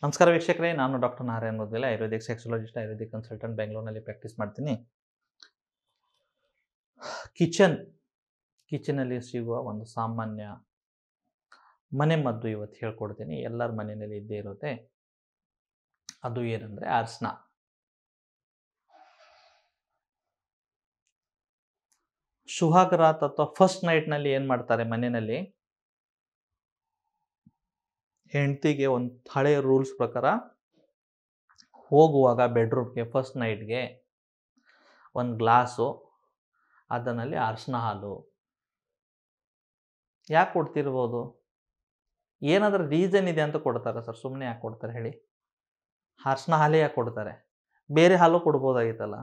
ನಮಸ್ಕಾರ ವೀಕ್ಷಕರೇ, ನಾನು doctor Narayan Mudgal, Ayurvedic sexologist, Ayurvedic consultant, ಬೆಂಗಳೂರಿನಲ್ಲಿ ಪ್ರಾಕ್ಟೀಸ್ ಮಾಡ್ತೀನಿ. ಕಿಚನಲ್ಲಿ ಸಿಗುವ ಒಂದು ಸಾಮಾನ್ಯ ಮನೆ ಮದ್ದು ಇವತ್ತು ಹೇಳ್ಕೊಡ್ತೀನಿ. ಎಲ್ಲರ ಮನೆಯಲ್ಲಿ ಇದ್ದೇ ಇರುತ್ತೆ. ಅದು ಏನಂದರೆ ಅರಿಶಿನ. ಸುಹಾಗರಾತ್ ಅಥವಾ ಫಸ್ಟ್ ನೈಟ್ನಲ್ಲಿ ಏನು ಮಾಡ್ತಾರೆ ಮನೆಯಲ್ಲಿ, ಹೆಂಡತಿಗೆ ಒಂದು ಹಳೆಯ ರೂಲ್ಸ್ ಪ್ರಕಾರ ಹೋಗುವಾಗ ಬೆಡ್ರೂಮ್ಗೆ ಫಸ್ಟ್ ನೈಟ್ಗೆ ಒಂದು ಗ್ಲಾಸು ಅದರಲ್ಲಿ ಅರಿಶಿನ ಹಾಲು ಯಾಕೆ ಕೊಡ್ತಿರ್ಬೋದು? ಏನಾದರೂ ರೀಸನ್ ಇದೆ ಅಂತ ಕೊಡ್ತಾರೆ ಸರ್. ಸುಮ್ಮನೆ ಯಾಕೆ ಕೊಡ್ತಾರೆ ಹೇಳಿ? ಅರಿಶಿನ ಹಾಲೇ ಯಾಕೆ ಕೊಡ್ತಾರೆ? ಬೇರೆ ಹಾಲು ಕೊಡ್ಬೋದಾಗಿತ್ತಲ್ಲ.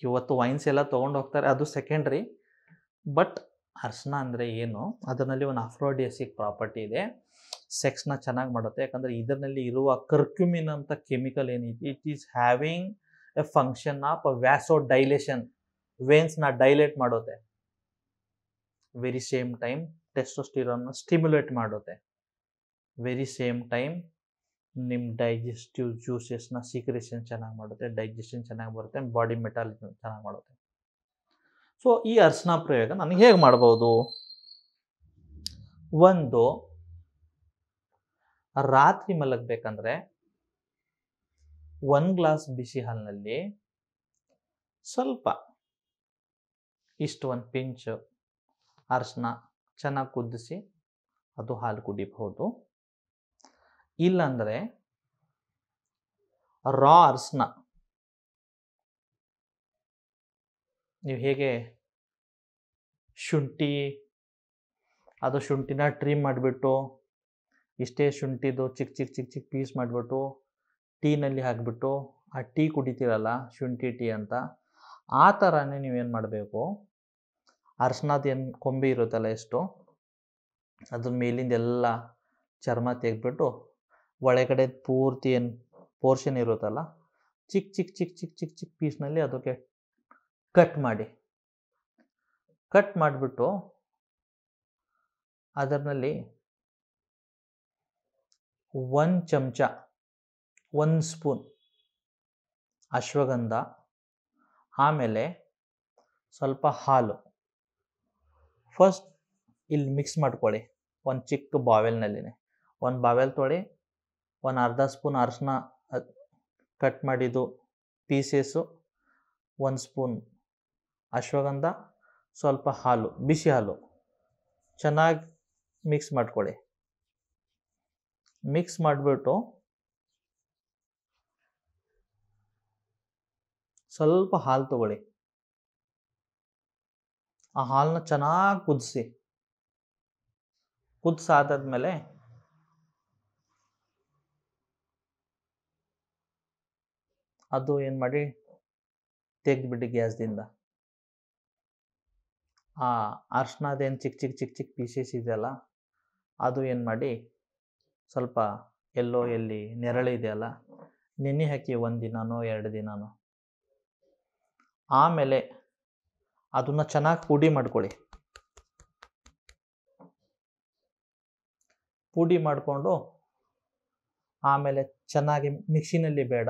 ಇವತ್ತು ವೈನ್ಸ್ ಎಲ್ಲ ತೊಗೊಂಡು ಹೋಗ್ತಾರೆ, ಅದು ಸೆಕೆಂಡ್ರಿ. ಬಟ್ ಅರಿಶಿನ ಅಂದರೆ ಏನು? ಅದರಲ್ಲಿ ಒಂದು ಅಫ್ರೋಡಿಯಾಸಿಕ್ ಪ್ರಾಪರ್ಟಿ ಇದೆ. ಸೆಕ್ಸ್ನ ಚೆನ್ನಾಗಿ ಮಾಡುತ್ತೆ. ಯಾಕಂದರೆ ಇದರಲ್ಲಿ ಇರುವ ಕರ್ಕ್ಯುಮಿನ್ ಅಂತ ಕೆಮಿಕಲ್ ಏನಿದೆ, it is having a function of vasodilation. ವೇನ್ಸ್ನ ಡೈಲೇಟ್ ಮಾಡುತ್ತೆ. ವೆರಿ ಸೇಮ್ ಟೈಮ್ ಟೆಸ್ಟೋಸ್ಟಿರಾನ್ನ ಸ್ಟಿಮ್ಯುಲೇಟ್ ಮಾಡುತ್ತೆ. ವೆರಿ ಸೇಮ್ ಟೈಮ್ ನಿಮ್ಮ ಡೈಜೆಸ್ಟಿವ್ ಜ್ಯೂಸಸ್ನ ಸೀಕ್ರೆಷನ್ ಚೆನ್ನಾಗಿ ಮಾಡುತ್ತೆ. ಡೈಜೆಷನ್ ಚೆನ್ನಾಗಿ ಬರುತ್ತೆ. ಬಾಡಿ ಮೆಟಾಲಿಸಮ್ ಚೆನ್ನಾಗಿ ಮಾಡುತ್ತೆ. ಸೊ ಈ ಅರಿಶಿನ ಪ್ರಯೋಗ ನಾನು ಹೇಗೆ ಮಾಡ್ಬೋದು? ಒಂದು, ರಾತ್ರಿ ಮಲಗಬೇಕಂದ್ರೆ 1 ಗ್ಲಾಸ್ ಬಿಸಿ ಹಾಲಿನಲ್ಲಿ ಸ್ವಲ್ಪ ಒಂದು ಪಿಂಚ್ ಅರಿಶಿನ ಚೆನ್ನಾಗಿ ಕುದಿಸಿ ಅದು ಹಾಲು ಕುಡಿಬಹುದು. ಇಲ್ಲಾಂದರೆ ರಾ ಅರಿಶಿನ ನೀವು ಹೇಗೆ ಶುಂಠಿನ ಟ್ರಿಮ್ ಮಾಡಿಬಿಟ್ಟು ಇಷ್ಟೇ ಶುಂಠಿದು ಚಿಕ್ಕ ಪೀಸ್ ಮಾಡಿಬಿಟ್ಟು ಟೀನಲ್ಲಿ ಹಾಕಿಬಿಟ್ಟು ಆ ಟೀ ಕುಡಿತೀರಲ್ಲ, ಶುಂಠಿ ಟೀ ಅಂತ, ಆ ಥರನೇ ನೀವೇನು ಮಾಡಬೇಕು, ಅರಿಶಿನದ ಏನು ಕೊಂಬೆ ಇರುತ್ತಲ್ಲ, ಎಷ್ಟು ಅದ್ರ ಮೇಲಿಂದ ಎಲ್ಲ ಚರ್ಮ ತೆಗೆದ್ಬಿಟ್ಟು ಒಳಗಡೆ ಪೂರ್ತಿ ಏನು ಪೋರ್ಷನ್ ಇರುತ್ತಲ್ಲ, ಚಿಕ್ಕ ಪೀಸ್ನಲ್ಲಿ ಅದಕ್ಕೆ ಕಟ್ ಮಾಡಿಬಿಟ್ಟು ಅದರಲ್ಲಿ 1 ಚಮಚ 1 ಸ್ಪೂನ್ ಅಶ್ವಗಂಧ, ಆಮೇಲೆ ಸ್ವಲ್ಪ ಹಾಲು ಫಸ್ಟ್ ಇಲ್ಲಿ ಮಿಕ್ಸ್ ಮಾಡ್ಕೊಳ್ಳಿ. ಒಂದು ಚಿಕ್ಕ ಬಾವೆಲ್ನಲ್ಲಿನೇ ಒಂದು ಬಾವೆಲ್ ತೊಳಿ, ಒಂದು ಅರ್ಧ ಸ್ಪೂನ್ ಅರಿಶಿನ ಕಟ್ ಮಾಡಿದ್ದು ಪೀಸಸ್ಸು, 1 ಸ್ಪೂನ್ ಅಶ್ವಗಂಧ, ಸ್ವಲ್ಪ ಹಾಲು, ಬಿಸಿ ಹಾಲು ಚೆನ್ನಾಗಿ ಮಿಕ್ಸ್ ಮಾಡ್ಕೊಳ್ಳಿ. ಮಿಕ್ಸ್ ಮಾಡಿಬಿಟ್ಟು ಸ್ವಲ್ಪ ಹಾಲು ತಗೊಳ್ಳಿ. ಆ ಹಾಲನ್ನ ಚೆನ್ನಾಗಿ ಕುದಿಸಾದಾದ್ಮೇಲೆ ಅದು ಏನು ಮಾಡಿ ತೆಗೆದ್ಬಿಟ್ಟು ಗ್ಯಾಸ್ದಿಂದ ಆ ಅರಿಶಿನದೇನು ಚಿಕ್ಕ ಪೀಸಸ್ ಇದೆಯಲ್ಲ, ಅದು ಏನು ಮಾಡಿ ಸ್ವಲ್ಪ ಎಲ್ಲಿ ನೆರಳಿದೆಯಲ್ಲ ನೆನೆ ಹಾಕಿ 1 ದಿನನೋ 2 ದಿನನೋ. ಆಮೇಲೆ ಅದನ್ನು ಚೆನ್ನಾಗಿ ಪುಡಿ ಮಾಡಿಕೊಂಡು ಆಮೇಲೆ ಚೆನ್ನಾಗಿ ಮಿಕ್ಸಿನಲ್ಲಿ ಬೇಡ,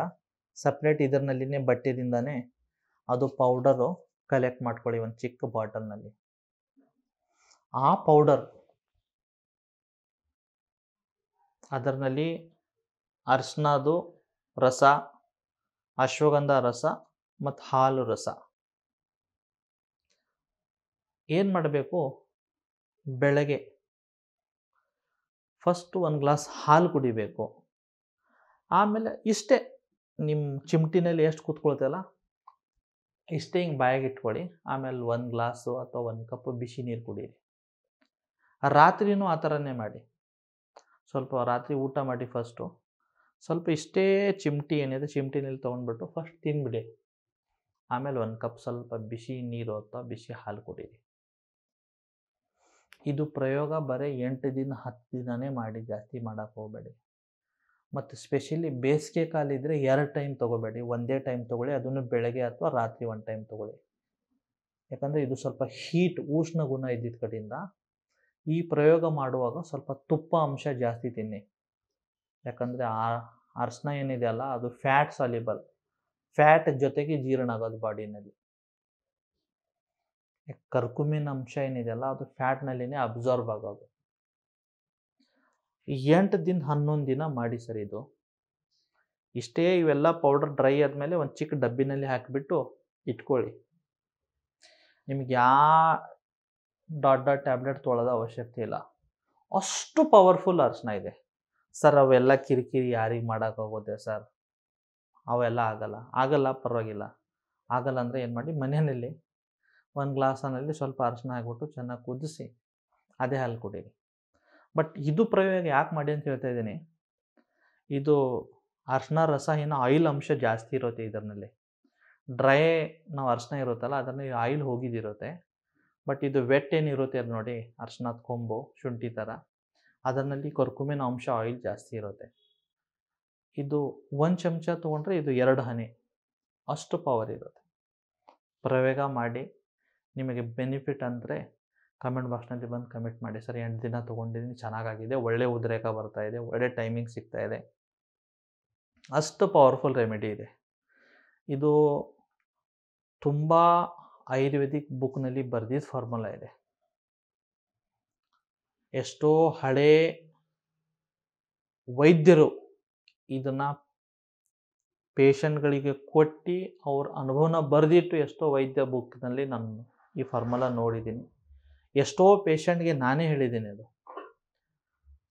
ಸಪ್ರೇಟ್ ಇದರನಲ್ಲಿನೇ ಬಟ್ಟೆದಿಂದನೇ ಅದು ಪೌಡರು ಕಲೆಕ್ಟ್ ಮಾಡ್ಕೊಳ್ಳಿ ಒಂದು ಚಿಕ್ಕ ಬಾಟಲ್ನಲ್ಲಿ. ಆ ಪೌಡರ್ ಅದರಲ್ಲಿ ಅರಿಶಿನದು ರಸ, ಅಶ್ವಗಂಧ ರಸ ಮತ್ತು ಹಾಲು ರಸ ಏನು ಮಾಡಬೇಕು, ಬೆಳಗ್ಗೆ ಫಸ್ಟ್ 1 ಗ್ಲಾಸ್ ಹಾಲು ಕುಡಿಬೇಕು. ಆಮೇಲೆ ಇಷ್ಟೇ ನಿಮ್ಮ ಚಿಮಟಿನಲ್ಲಿ ಎಷ್ಟು ಕೂತ್ಕೊಳ್ತಲ್ಲ ಇಷ್ಟೇ ಹಿಂಗೆ ಬಾಯಿಗೆ ಇಟ್ಕೊಳ್ಳಿ. ಆಮೇಲೆ 1 ಗ್ಲಾಸು ಅಥವಾ 1 ಕಪ್ ಬಿಸಿ ನೀರು ಕುಡೀರಿ. ರಾತ್ರಿನೂ ಆ ಥರನೇ ಮಾಡಿ. ಸ್ವಲ್ಪ ರಾತ್ರಿ ಊಟ ಮಾಡಿ ಫಸ್ಟು ಸ್ವಲ್ಪ ಇಷ್ಟೇ ಚಿಮಟಿ ಏನಿದೆ ಚಿಮಟಿನಲ್ಲಿ ತೊಗೊಂಡ್ಬಿಟ್ಟು ಫಸ್ಟ್ ತಿಂದ್ಬಿಡಿ. ಆಮೇಲೆ 1 ಕಪ್ ಸ್ವಲ್ಪ ಬಿಸಿ ನೀರು ಅಥವಾ ಬಿಸಿ ಹಾಲು ಕುಡೀರಿ. ಇದು ಪ್ರಯೋಗ ಬರೀ 8 ದಿನ 10 ದಿನನೇ ಮಾಡಿ, ಜಾಸ್ತಿ ಮಾಡೋಕ್ಕೆ ಹೋಗಬೇಡಿ. ಮತ್ತು ಸ್ಪೆಷಲಿ ಬೇಸಿಗೆ ಕಾಲಿದ್ದರೆ 2 ಟೈಮ್ ತೊಗೋಬೇಡಿ, ಒಂದೇ ಟೈಮ್ ತೊಗೊಳ್ಳಿ. ಅದನ್ನು ಬೆಳಗ್ಗೆ ಅಥವಾ ರಾತ್ರಿ 1 ಟೈಮ್ ತೊಗೊಳ್ಳಿ. ಯಾಕಂದರೆ ಇದು ಸ್ವಲ್ಪ ಉಷ್ಣ ಗುಣ ಇದ್ದಿದ್ದ ಕಡೆಯಿಂದ ಈ ಪ್ರಯೋಗ ಮಾಡುವಾಗ ಸ್ವಲ್ಪ ತುಪ್ಪ ಅಂಶ ಜಾಸ್ತಿ ತಿನ್ನಿ. ಯಾಕಂದರೆ ಅರಿಶಿನ ಏನಿದೆಯಲ್ಲ ಅದು ಫ್ಯಾಟ್ ಸಾಲ್ಯುಬಲ್, ಫ್ಯಾಟ್ ಜೊತೆಗೆ ಜೀರ್ಣ ಆಗೋದು ಬಾಡಿನಲ್ಲಿ. ಕರ್ಕುಮಿನ್ ಅಂಶ ಏನಿದೆಯಲ್ಲ ಅದು ಫ್ಯಾಟ್ನಲ್ಲಿನೇ ಅಬ್ಸಾರ್ಬ್ ಆಗೋದು. 8 ದಿನ 11 ದಿನ ಮಾಡಿ ಸರ್ ಇದು. ಇಷ್ಟೇ ಇವೆಲ್ಲ ಪೌಡರ್ ಡ್ರೈ ಆದಮೇಲೆ ಒಂದು ಚಿಕ್ಕ ಡಬ್ಬಿನಲ್ಲಿ ಹಾಕಿಬಿಟ್ಟು ಇಟ್ಕೊಳ್ಳಿ. ನಿಮ್ಗೆ ಡಾಟ್ ಟ್ಯಾಬ್ಲೆಟ್ ತೊಗೊಳ್ಳೋದು ಅವಶ್ಯಕತೆ ಇಲ್ಲ, ಅಷ್ಟು ಪವರ್ಫುಲ್ ಅರಿಶಿನ ಇದೆ ಸರ್. ಅವೆಲ್ಲ ಕಿರಿಕಿರಿ ಯಾರಿಗೆ ಮಾಡೋಕ್ಕಾಗೋದೆ ಸರ್? ಅವೆಲ್ಲ ಆಗಲ್ಲ ಪರವಾಗಿಲ್ಲ. ಆಗಲ್ಲ ಅಂದರೆ ಏನು ಮಾಡಿ, ಮನೆಯಲ್ಲಿ ಒಂದು ಗ್ಲಾಸನಲ್ಲಿ ಸ್ವಲ್ಪ ಅರಿಶಿನ ಹಾಕ್ಬಿಟ್ಟು ಚೆನ್ನಾಗಿ ಕುದಿಸಿ ಅದೇ ಹಾಲು ಕುಡೀರಿ. ಬಟ್ ಇದು ಪ್ರಯೋಗ ಯಾಕೆ ಮಾಡಿ ಅಂತ ಹೇಳ್ತಾ ಇದ್ದೀನಿ, ಇದು ಅರಿಶಿನ ರಸ ಏನು ಆಯಿಲ್ ಅಂಶ ಜಾಸ್ತಿ ಇರುತ್ತೆ ಇದರಲ್ಲಿ. ಡ್ರೈ ನಾವು ಅರಿಶಿನ ಇರುತ್ತಲ್ಲ ಅದರಲ್ಲಿ ಆಯಿಲ್ ಹೋಗಿದಿರುತ್ತೆ. ಬಟ್ ಇದು ವೆಟ್ ಏನಿರುತ್ತೆ ಅದು ನೋಡಿ, ಅರಿಶಿನದ ಕೊಂಬು ಶುಂಠಿ ಥರ, ಅದರಲ್ಲಿ ಕರ್ಕುಮಿನ್ ಅಂಶ ಆಯಿಲ್ ಜಾಸ್ತಿ ಇರುತ್ತೆ. ಇದು 1 ಚಮಚ ತೊಗೊಂಡ್ರೆ ಇದು 2 ಹನಿ ಅಷ್ಟು ಪವರ್ ಇರುತ್ತೆ. ಪ್ರಯೋಗ ಮಾಡಿ, ನಿಮಗೆ ಬೆನಿಫಿಟ್ ಅಂದರೆ ಕಮೆಂಟ್ ಬಾಕ್ಸ್ನಲ್ಲಿ ಬಂದು ಕಮೆಂಟ್ ಮಾಡಿ ಸರ್. 8 ದಿನ ತೊಗೊಂಡಿದ್ದೀನಿ, ಚೆನ್ನಾಗಾಗಿದೆ, ಒಳ್ಳೆ ಉದ್ರೇಕ ಬರ್ತಾ ಇದೆ, ಒಳ್ಳೆ ಟೈಮಿಂಗ್ ಸಿಗ್ತಾ ಇದೆ. ಅಷ್ಟು ಪವರ್ಫುಲ್ ರೆಮಿಡಿ ಇದೆ ಇದು. ತುಂಬ ಆಯುರ್ವೇದಿಕ್ ಬುಕ್ನಲ್ಲಿ ಬರೆದಿದ್ದ ಫಾರ್ಮುಲಾ ಇದೆ. ಎಷ್ಟೋ ಹಳೇ ವೈದ್ಯರು ಇದನ್ನು ಪೇಷಂಟ್ಗಳಿಗೆ ಕೊಟ್ಟು ಅವ್ರ ಅನುಭವನ ಬರೆದಿಟ್ಟು ಎಷ್ಟೋ ವೈದ್ಯ ಬುಕ್ನಲ್ಲಿ ನಾನು ಈ ಫಾರ್ಮುಲಾ ನೋಡಿದ್ದೀನಿ. ಎಷ್ಟೋ ಪೇಷಂಟ್ಗೆ ನಾನೇ ಹೇಳಿದ್ದೀನಿ. ಅದು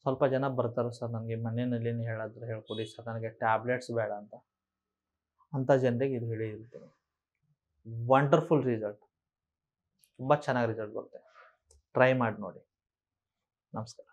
ಸ್ವಲ್ಪ ಜನ ಬರ್ತಾರೆ ಸರ್, ನನಗೆ ಮನೆಯಲ್ಲಿ ಹೇಳ್ಕೊಡಿ ಸರ್, ನನಗೆ ಟ್ಯಾಬ್ಲೆಟ್ಸ್ ಬೇಡ ಅಂಥ ಜನರಿಗೆ ಇದು ಹೇಳಿರ್ತೀನಿ. ವಂಡರ್ಫುಲ್ ರಿಸಲ್ಟ್, ತುಂಬ ಚೆನ್ನಾಗಿ ರಿಸಲ್ಟ್ ಬರುತ್ತೆ. ಟ್ರೈ ಮಾಡಿ ನೋಡಿ. ನಮಸ್ಕಾರ.